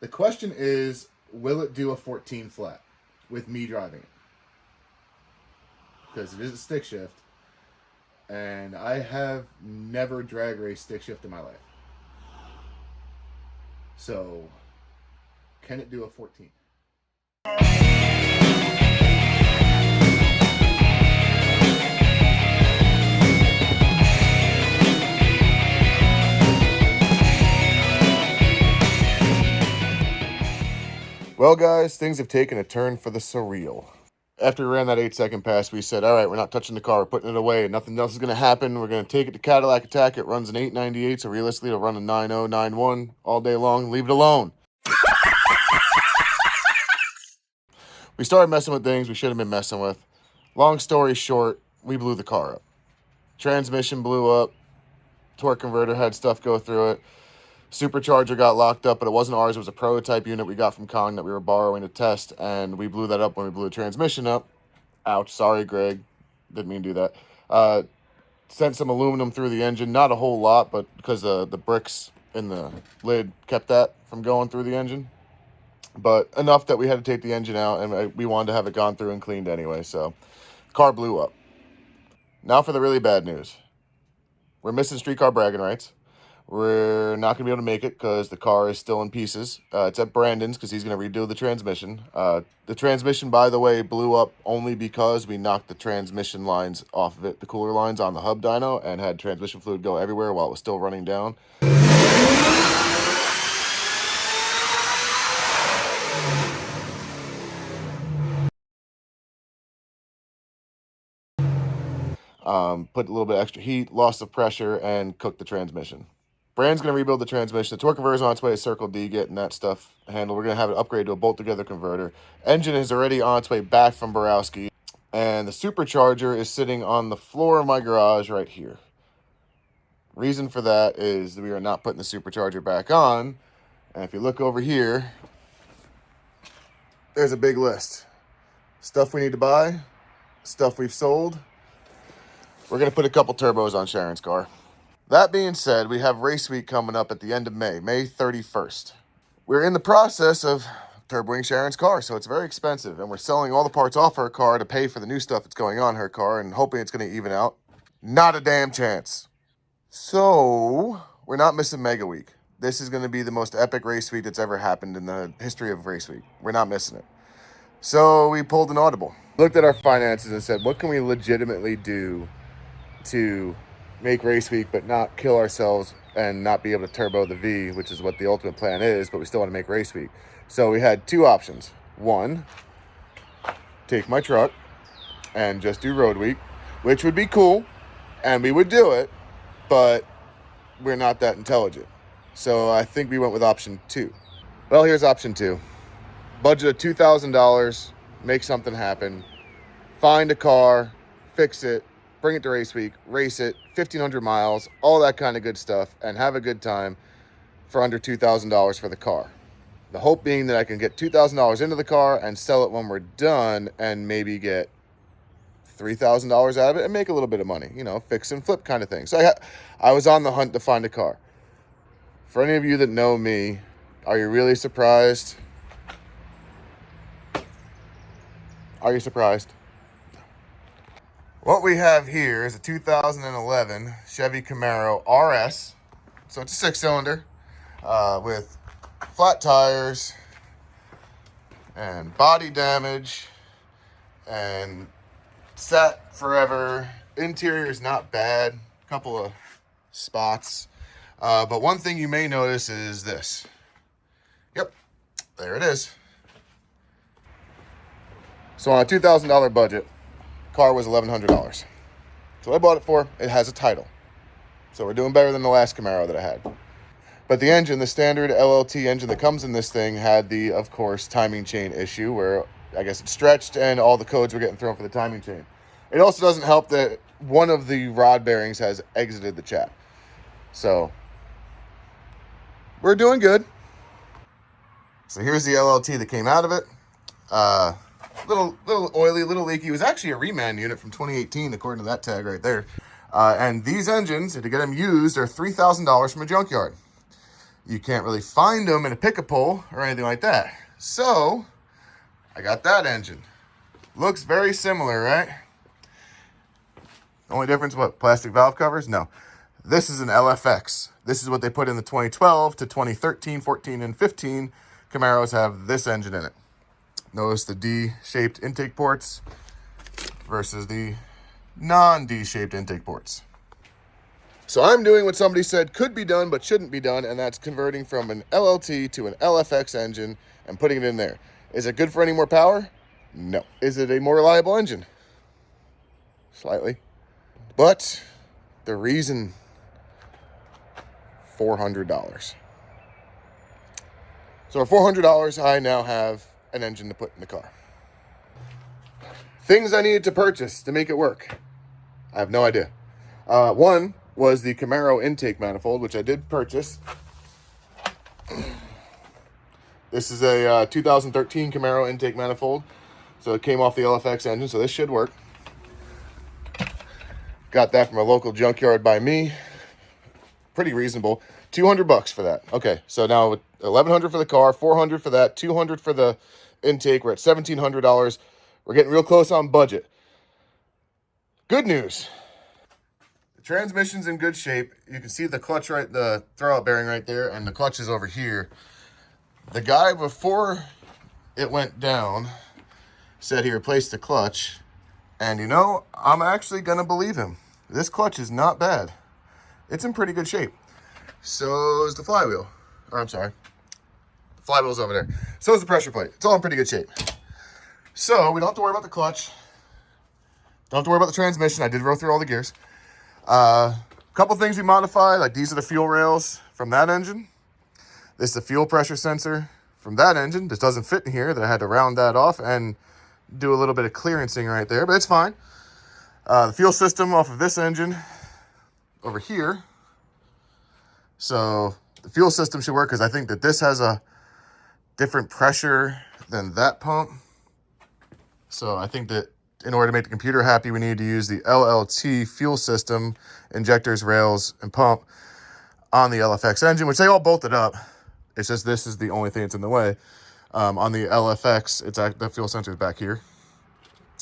The question is, will it do a 14 flat with me driving it? Because it is a stick shift, and I have never drag raced stick shift in my life. So, can it do a 14? Well, guys, things have taken a turn for the surreal. After we ran that 8-second pass, we said, all right, we're not touching the car. We're putting it away. Nothing else is going to happen. We're going to take it to Cadillac Attack. It runs an 898, so realistically, it'll run a 90, 91 all day long. Leave it alone. We started messing with things we should have been messing with. Long story short, we blew the car up. Transmission blew up. Torque converter had stuff go through it. Supercharger got locked up, but it wasn't ours. It was a prototype unit we got from Kong that we were borrowing to test, and we blew that up when we blew the transmission up. Ouch, sorry, Greg. Didn't mean to do that. Sent some aluminum through the engine. Not a whole lot, but because the bricks in the lid kept that from going through the engine. But enough that we had to take the engine out, and we wanted to have it gone through and cleaned anyway, so the car blew up. Now for the really bad news. We're missing streetcar bragging rights. We're not going to be able to make it because the car is still in pieces. It's at Brandon's because he's going to redo the transmission. The transmission, by the way, blew up only because we knocked the transmission lines off of it, the cooler lines on the hub dyno, and had transmission fluid go everywhere while it was still running down. Put a little bit extra heat, loss of pressure, and cooked the transmission. Brand's going to rebuild the transmission. The torque converter is on its way to Circle D, getting that stuff handled. We're going to have it upgraded to a bolt-together converter. Engine is already on its way back from Borowski. And the supercharger is sitting on the floor of my garage right here. Reason for that is that we are not putting the supercharger back on. And if you look over here, there's a big list. Stuff we need to buy, stuff we've sold. We're going to put a couple turbos on Sharon's car. That being said, we have race week coming up at the end of May 31st. We're in the process of turboing Sharon's car, so it's very expensive, and we're selling all the parts off her car to pay for the new stuff that's going on her car and hoping it's going to even out. Not a damn chance. So, we're not missing Mega Week. This is going to be the most epic race week that's ever happened in the history of race week. We're not missing it. So, we pulled an audible. Looked at our finances and said, what can we legitimately do to make race week but not kill ourselves and not be able to turbo the V, which is what the ultimate plan is, but we still want to make race week. So we had two options. One, take my truck and just do road week, which would be cool, and we would do it, but we're not that intelligent. So I think we went with option two. Well, here's option two. Budget of $2,000, make something happen, find a car, fix it, bring it to race week, race it, 1,500 miles, all that kind of good stuff, and have a good time for under $2,000 for the car. The hope being that I can get $2,000 into the car and sell it when we're done and maybe get $3,000 out of it and make a little bit of money, you know, fix and flip kind of thing. So I was on the hunt to find a car. For any of you that know me, are you really surprised? Are you surprised? What we have here is a 2011 Chevy Camaro RS. So it's a 6-cylinder with flat tires and body damage and sat forever. Interior is not bad. A couple of spots. But one thing you may notice is this. Yep, there it is. So on a $2,000 budget, car was $1,100. So I bought it for. It has a title. So we're doing better than the last Camaro that I had. But the engine, the standard LLT engine that comes in this thing, had the, of course, timing chain issue where I guess it stretched and all the codes were getting thrown for the timing chain. It also doesn't help that one of the rod bearings has exited the chat. So we're doing good. So here's the LLT that came out of it. Little oily, little leaky. It was actually a reman unit from 2018, according to that tag right there. And these engines, to get them used, are $3,000 from a junkyard. You can't really find them in a pick-up pole or anything like that. So I got that engine. Looks very similar, right? Only difference, what, plastic valve covers? No. This is an LFX. This is what they put in the 2012 to 2013, 14, and 15. Camaros have this engine in it. Notice the D-shaped intake ports versus the non-D-shaped intake ports. So I'm doing what somebody said could be done but shouldn't be done, and that's converting from an LLT to an LFX engine and putting it in there. Is it good for any more power? No. Is it a more reliable engine? Slightly. But the reason, $400. So for $400, I now have an engine to put in the car. Things I needed to purchase to make it work. I have no idea. One was the Camaro intake manifold, which I did purchase. This is a 2013 Camaro intake manifold. So it came off the LFX engine, so this should work. Got that from a local junkyard by me. Pretty reasonable. $200 for that. Okay, so now $1,100 for the car, $400 for that, $200 for the intake. We're at $1,700. We're getting real close on budget. Good news. The transmission's in good shape. You can see the clutch right, the throwout bearing right there, and the clutch is over here. The guy, before it went down, said he replaced the clutch. And you know, I'm actually gonna believe him. This clutch is not bad. It's in pretty good shape. So is the flywheel. Or I'm sorry, the flywheel's over there. So is the pressure plate. It's all in pretty good shape. So we don't have to worry about the clutch. Don't have to worry about the transmission. I did roll through all the gears. Couple things we modified, like these are the fuel rails from that engine. This is the fuel pressure sensor from that engine. This doesn't fit in here, that I had to round that off and do a little bit of clearancing right there, but it's fine. The fuel system off of this engine over here. So the fuel system should work because I think that this has a different pressure than that pump. So I think that in order to make the computer happy, we need to use the LLT fuel system, injectors, rails, and pump on the LFX engine, which they all bolted up. It's just this is the only thing that's in the way. On the LFX, the fuel sensor is back here.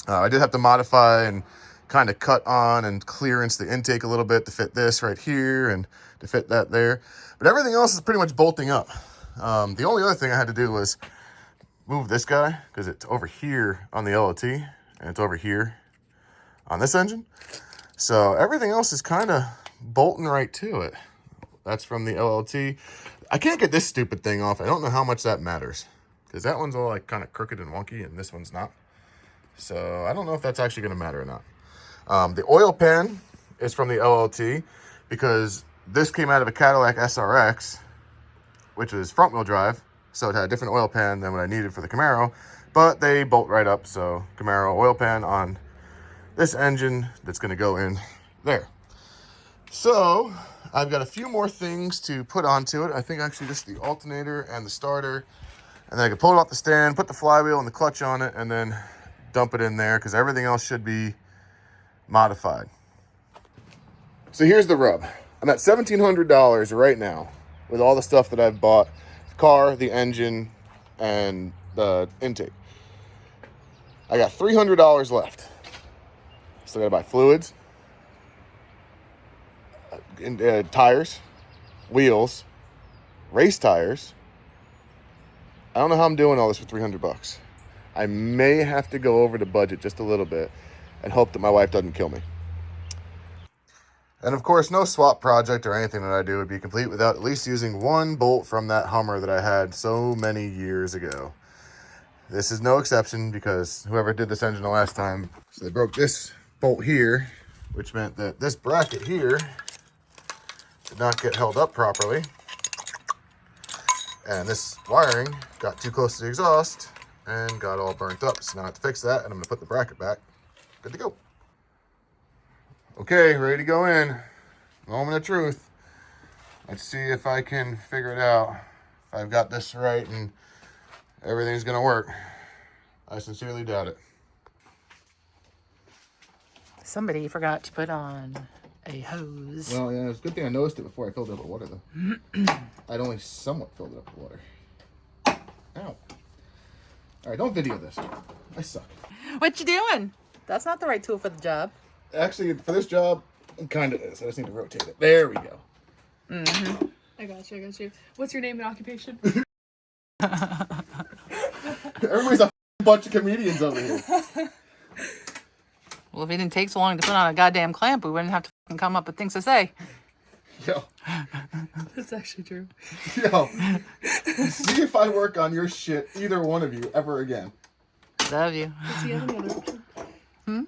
I did have to modify and kind of cut on and clearance the intake a little bit to fit this right here and to fit that there. But everything else is pretty much bolting up. The only other thing I had to do was move this guy because it's over here on the LLT and it's over here on this engine. So everything else is kind of bolting right to it. That's from the LLT. I can't get this stupid thing off. I don't know how much that matters because that one's all like kind of crooked and wonky and this one's not. So I don't know if that's actually going to matter or not. The oil pan is from the LLT because this came out of a Cadillac SRX, which is front wheel drive. So it had a different oil pan than what I needed for the Camaro, but they bolt right up. So Camaro oil pan on this engine that's going to go in there. So I've got a few more things to put onto it. I think actually just the alternator and the starter. And then I can pull it off the stand, put the flywheel and the clutch on it, and then dump it in there because everything else should be modified. So here's the rub. I'm at $1,700 right now with all the stuff that I've bought. The car, the engine, and the intake. I got $300 left. Still gotta buy fluids, tires, wheels, race tires. I don't know how I'm doing all this for $300. I may have to go over the budget just a little bit and hope that my wife doesn't kill me. And of course, no swap project or anything that I do would be complete without at least using one bolt from that Hummer that I had so many years ago. This is no exception because whoever did this engine the last time, so they broke this bolt here, which meant that this bracket here did not get held up properly. And this wiring got too close to the exhaust and got all burnt up. So now I have to fix that, and I'm gonna put the bracket back. Good to go. Okay, ready to go in. Moment of truth. Let's see if I can figure it out. If I've got this right and everything's gonna work. I sincerely doubt it. Somebody forgot to put on a hose. Well, yeah, it's a good thing I noticed it before I filled it up with water, though. I'd only somewhat filled it up with water. Ow. All right, don't video this. I suck. What you doing? That's not the right tool for the job. Actually, for this job, it kind of is. I just need to rotate it. There we go. Mm-hmm. I got you. What's your name and occupation? Everybody's a bunch of comedians over here. Well, if it didn't take so long to put on a goddamn clamp, we wouldn't have to fucking come up with things to say. Yo. That's actually true. Yo. See if I work on your shit, either one of you, ever again. Love you. Does he have any other option?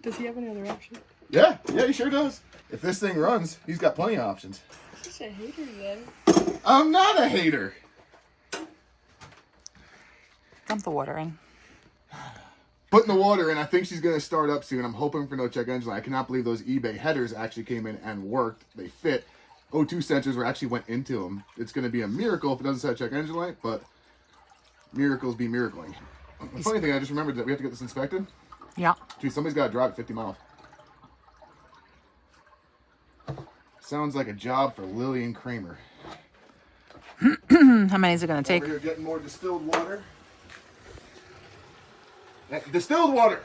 Does he have any other option? Yeah, he sure does. If this thing runs, he's got plenty of options. He's a hater, then. I'm not a hater. Dump the water in. Putting the water in, I think she's going to start up soon. I'm hoping for no check engine light. I cannot believe those eBay headers actually came in and worked. They fit. O2 sensors actually went into them. It's going to be a miracle if it doesn't set check engine light, but miracles be miracling. The funny thing, I just remembered that we have to get this inspected. Yeah. Gee, somebody's got to drive at 50 miles. Sounds like a job for Lillian Kramer. How many is it going to take? Over here getting more distilled water. Distilled water!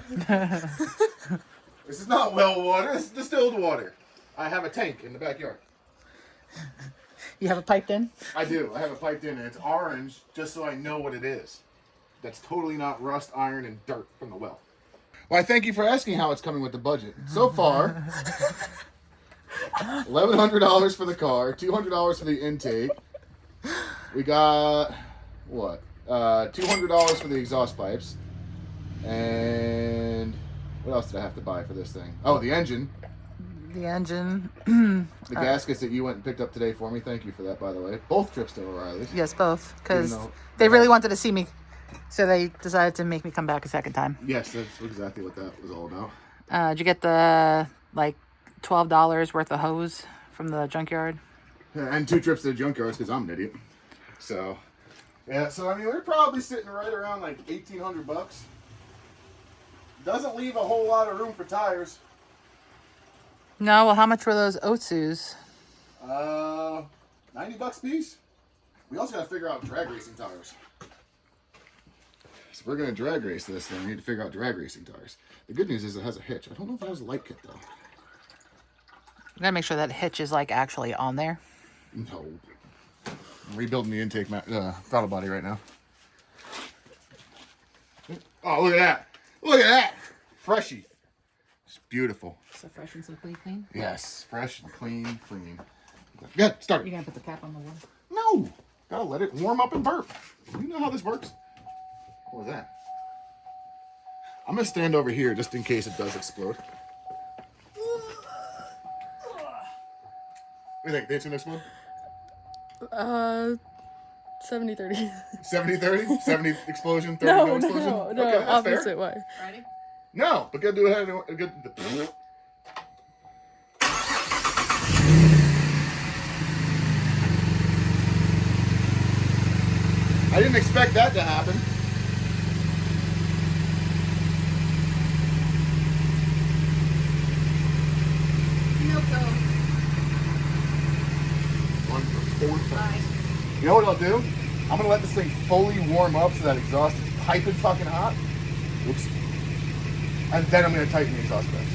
This is not well water, this is distilled water. I have a tank in the backyard. You have it piped in? I do. I have it piped in and it's orange just so I know what it is. That's totally not rust, iron, and dirt from the well. Well, I thank you for asking how it's coming with the budget. So far, $1,100 for the car, $200 for the intake. We got, what? $200 for the exhaust pipes. And what else did I have to buy for this thing? Oh, the engine. The engine. The gaskets that you went and picked up today for me. Thank you for that, by the way. Both trips to O'Reilly's. Yes, both. Because they really wanted to see me. So they decided to make me come back a second time. Yes, that's exactly what that was all about. Did you get the, like, $12 worth of hose from the junkyard? Yeah, and 2 trips to the junkyards because I'm an idiot. So, yeah, so I mean, we're probably sitting right around like $1,800. Doesn't leave a whole lot of room for tires. No, well, how much were those Otsus? $90 piece. We also got to figure out drag racing tires. So if we're going to drag race this thing, we need to figure out drag racing tires. The good news is it has a hitch. I don't know if it has a light kit, though. You gotta make sure that hitch is, like, actually on there. No. I'm rebuilding the intake throttle body right now. Oh, look at that. Look at that. Freshy. It's beautiful. So fresh and simply clean? Yes. Fresh and clean. Yeah, start. You gonna put the cap on the wall? No. Gotta let it warm up and burp. You know how this works. What was that? I'm gonna stand over here just in case it does explode. What do you think? Think it's gonna explode? 70-30. 70-30? 70 explosion, 30 no explosion? No, okay, that's opposite fair. way. Ready? No, but gotta do it. I didn't expect that to happen. No go. 1 for 4 seconds. You know what I'll do? I'm gonna let this thing fully warm up so that exhaust is piping fucking hot. Whoops. And then I'm gonna tighten the exhaust press.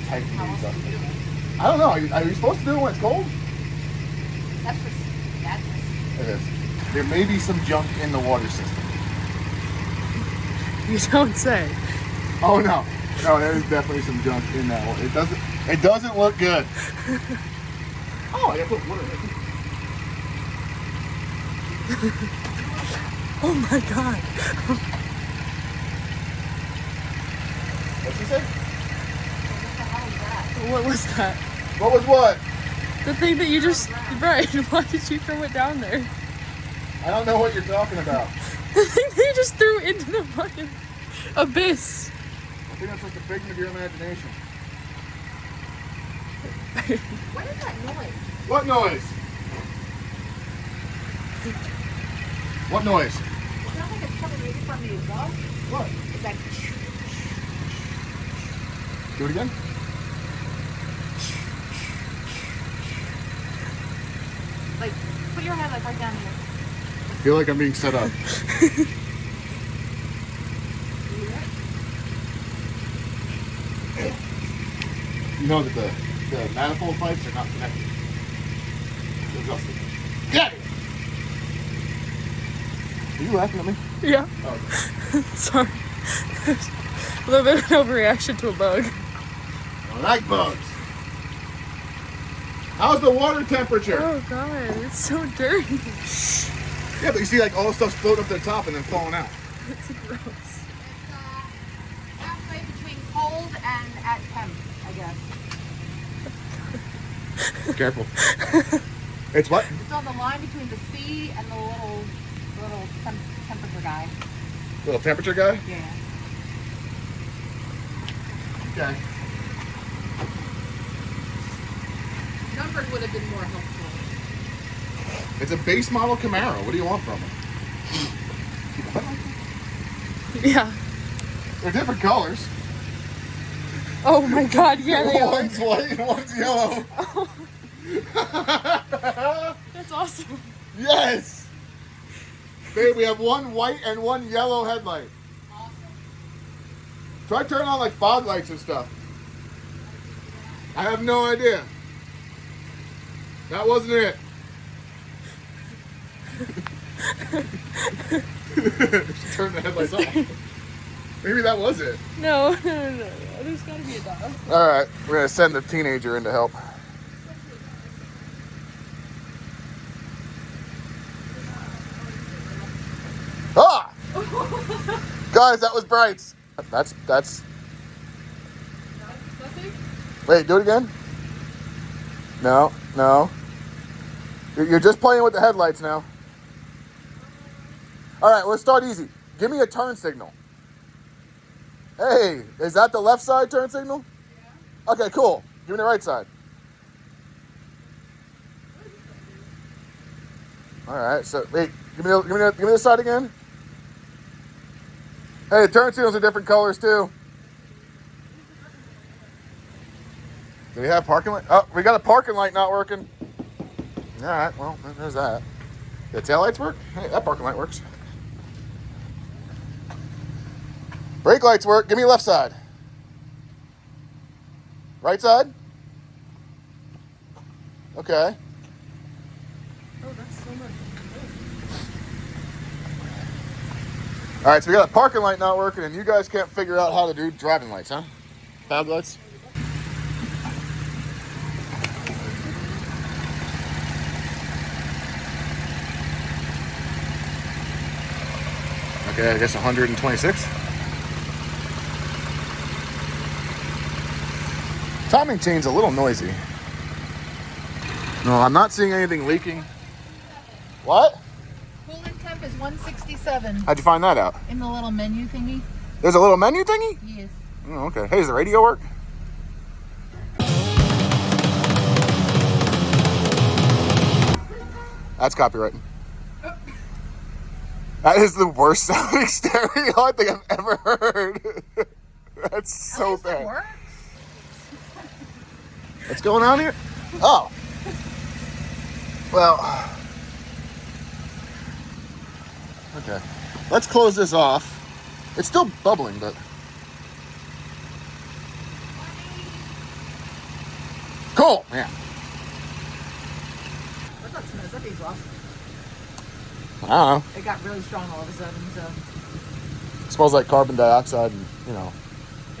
Tighten the exhaust press. I don't know. Are you supposed to do it when it's cold? That's for sadness. It is. There may be some junk in the water system. You don't say. Oh no. No, there is definitely some junk in that water. It doesn't look good. Oh, I gotta put water in it. Oh my god. What'd she say? What was that? What was what? The thing that you just... Right. Why did you throw it down there? I don't know what you're talking about. The thing that you just threw into the fucking abyss. I think that's just a figment of your imagination. What is that noise? What noise? What noise? It sounds like it's coming maybe from the exhaust. What? It's like... Do it again? your headlight right down here. I feel like I'm being set up. You know that the manifold pipes are not connected. Get it! Are you laughing at me? Yeah. Oh, Sorry. A little bit of an overreaction to a bug. I like bugs. How's the water temperature? Oh god, it's so dirty. Yeah, but you see like all the stuff's floating up to the top and then falling out. It's gross. It's halfway between cold and at temp, I guess. Careful. It's what? It's on the line between the C and the little temperature guy. Little temperature guy? Yeah. Okay. Numbers would have been more helpful. It's a base model Camaro. What do you want from it? Yeah. They're different colors. Oh my god, yeah, they are. One's white and one's yellow. That's awesome. Yes! Babe, we have one white and one yellow headlight. Awesome. Try turning on like fog lights and stuff. I have no idea. That wasn't it. Turn the headlights off. Maybe that was it. No. There's gotta be a dog. All right, we're gonna send the teenager in to help. Ah! Guys, that was Brights. That's. Nothing? Wait, do it again. No. You're just playing with the headlights now. All right, let's start easy. Give me a turn signal. Hey, is that the left side turn signal? Yeah. Okay, cool. Give me the right side. All right, so wait, give me this side again. Hey, the turn signals are different colors too. Do we have parking light? Oh, we got a parking light not working. All right, well, there's that. The taillights work? Hey, that parking light works. Brake lights work. Give me left side. Right side? Okay. Oh, that's so much. All right, so we got a parking light not working, and you guys can't figure out how to do driving lights, huh? Fog lights? Okay, I guess 126. Timing chain's a little noisy. No, I'm not seeing anything leaking. What? Cooling temp is 167 How'd you find that out? in the little menu thingy. There's a little menu thingy? Yes. Oh, okay. Hey, does the radio work? That's copywritten. That is the worst sounding stereo I think I've ever heard. That's so At least it bad. works. What's going on here? Oh. Well. Okay. Let's close this off. It's still bubbling, but. Cool. Yeah. What's that smell? Is that the exhaust? I don't know. It got really strong all of a sudden, so. It smells like carbon dioxide and,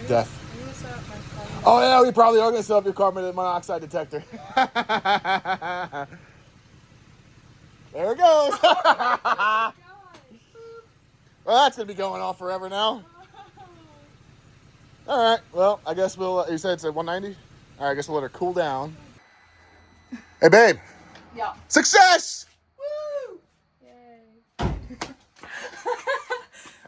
death. I'm gonna set up my phone. Oh, yeah, we probably are going to set up your carbon monoxide detector. There it goes. Well, that's going to be going off forever now. All right. Well, I guess we'll, you said it's at 190? All right, I guess we'll let her cool down. Hey, babe. Yeah. Success! Woo! Yay.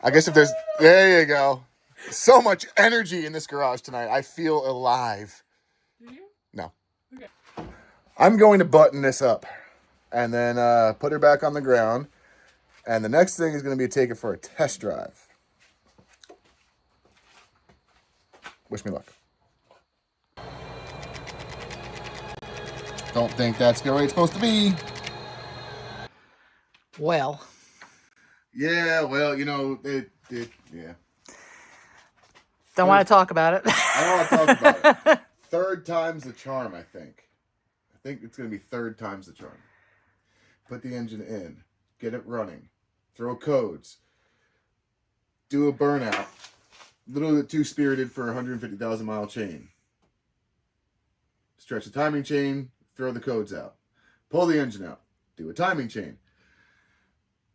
I guess if there's, there you go. So much energy in this garage tonight. I feel alive. Do you? No. Okay. I'm going to button this up and then put her back on the ground. And the next thing is going to be to take it for a test drive. Wish me luck. Don't think that's the way it's supposed to be. Well. Yeah, well, you know, yeah. Don't want to talk about it. I don't want to talk about it. Third time's the charm, I think. I think it's going to be third time's the charm. Put the engine in. Get it running. Throw codes. Do a burnout. A little bit too spirited for a 150,000 mile chain. Stretch the timing chain. Throw the codes out. Pull the engine out. Do a timing chain.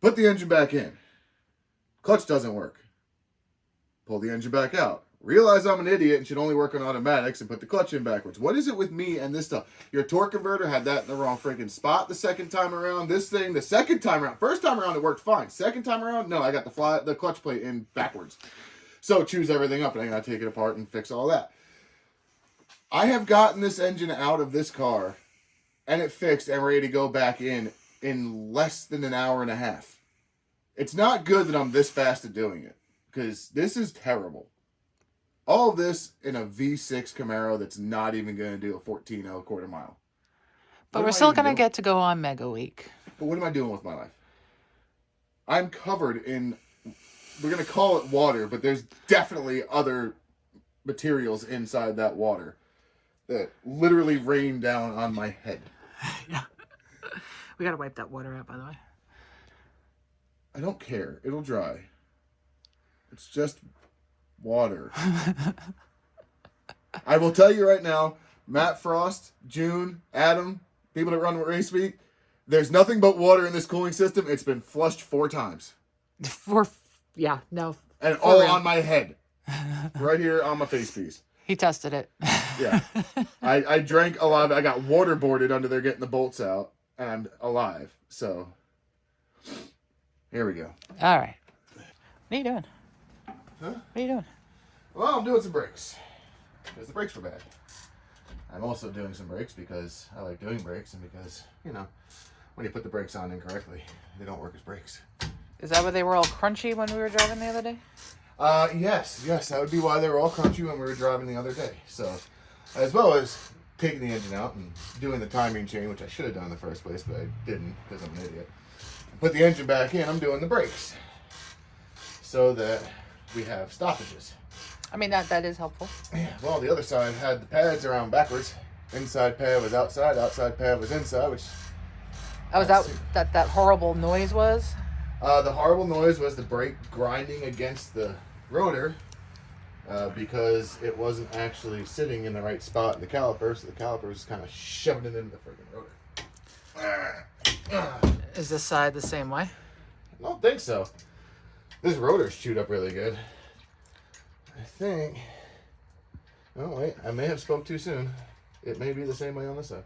Put the engine back in. Clutch doesn't work. Pull the engine back out. Realize I'm an idiot and should only work on automatics and put the clutch in backwards. What is it with me and this stuff? Your torque converter had that in the wrong freaking spot the second time around. This thing, the second time around. First time around, it worked fine. Second time around, no, I got the clutch plate in backwards. So choose everything up and I got to take it apart and fix all that. I have gotten this engine out of this car and it fixed and ready to go back in less than an hour and a half. It's not good that I'm this fast at doing it because this is terrible. All of this in a V6 Camaro that's not even going to do a 14.0 quarter mile. But we're still going to get to go on Mega Week. But what am I doing with my life? I'm covered in, we're going to call it water, but there's definitely other materials inside that water that literally rain down on my head. Yeah. We got to wipe that water out, by the way. I don't care. It'll dry. It's just water. I will tell you right now, Matt Frost, June, Adam, people that run Race Week, there's nothing but water in this cooling system. It's been flushed 4 times. Yeah, no. And all real. On my head. Right here on my face piece. He tested it. Yeah. I drank a lot of it. I got waterboarded under there getting the bolts out. And I'm alive. So, here we go. All right. What are you doing? Huh? What are you doing? Well, I'm doing some brakes. Because the brakes were bad. I'm also doing some brakes because I like doing brakes and because, you know, when you put the brakes on incorrectly, they don't work as brakes. Is that why they were all crunchy when we were driving the other day? Yes, that would be why they were all crunchy when we were driving the other day. So, as well as taking the engine out and doing the timing chain, which I should have done in the first place, but I didn't because I'm an idiot. Put the engine back in, I'm doing the brakes so that we have stoppages. I mean, that is helpful. Yeah, well, the other side had the pads around backwards. Inside pad was outside pad was inside, which... Oh, is that horrible noise was? The horrible noise was the brake grinding against the rotor because it wasn't actually sitting in the right spot in the caliper, so the caliper was kind of shoving it into the freaking rotor. Is this side the same way? I don't think so. This rotor's chewed up really good. I think... Oh, wait. I may have spoke too soon. It may be the same way on this side.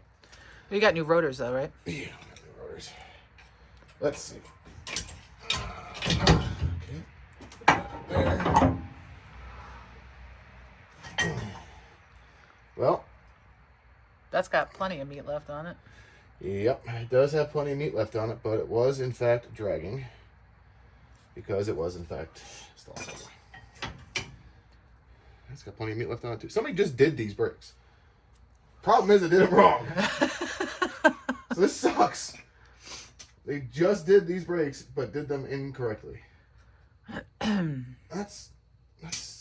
You got new rotors, though, right? Yeah, we got new rotors. Let's see. Okay. There. Well. That's got plenty of meat left on it. Yep, it does have plenty of meat left on it, but it was, in fact, dragging. Because it was, in fact, stalled. It's got plenty of meat left on it, too. Somebody just did these brakes. Problem is, I did it wrong. So this sucks. They just did these brakes, but did them incorrectly. That's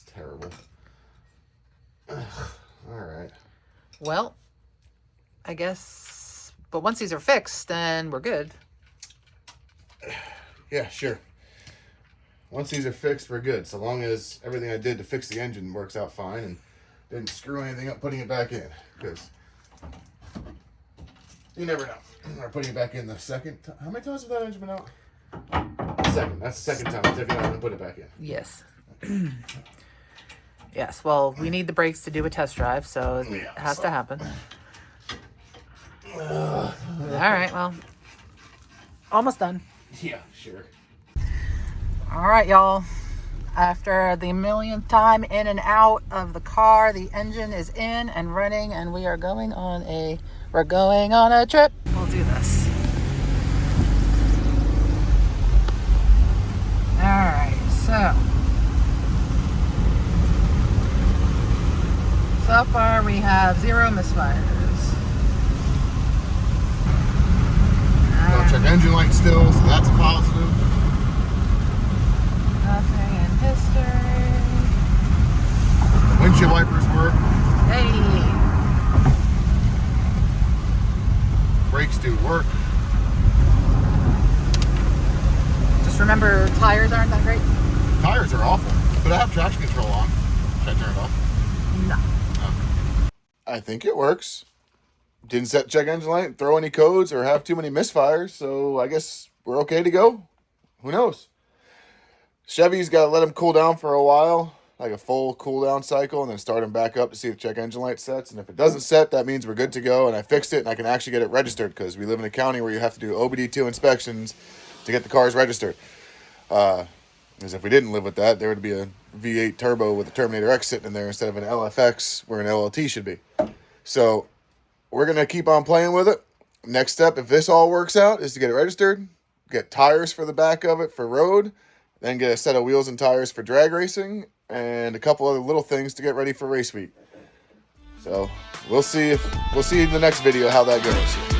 terrible. Ugh. All right. Well, I guess... But once these are fixed, then we're good. Yeah, sure. Once these are fixed, we're good. So long as everything I did to fix the engine works out fine and didn't screw anything up putting it back in. Because you never know. Or putting it back in the second time. How many times has that engine been out? Second. That's the second time I took it out and put it back in. Yes. Yes, well, we need the brakes to do a test drive, so it has to happen. All right, well, almost done. Yeah, sure. All right, y'all. After the millionth time in and out of the car, the engine is in and running, and we are going on a trip. We'll do this. All right, so far we have 0 misfires. Go check engine light still, so that's a positive. Nothing in history. Windshield wipers work. Hey. Brakes do work. Just remember, tires aren't that great. Tires are awful, but I have traction control on. Should I turn it off? No. I think it works. Didn't set check engine light, throw any codes, or have too many misfires, so I guess we're okay to go. Who knows? Chevy's got to let them cool down for a while, like a full cool down cycle, and then start them back up to see if check engine light sets. And if it doesn't set, that means we're good to go, and I fixed it, and I can actually get it registered, because we live in a county where you have to do OBD2 inspections to get the cars registered. Because if we didn't live with that, there would be a V8 turbo with a Terminator X sitting in there instead of an LFX where an LLT should be. So we're going to keep on playing with it. Next step, if this all works out, is to get it registered, get tires for the back of it for road, then get a set of wheels and tires for drag racing, and a couple other little things to get ready for race week. So we'll see in the next video how that goes.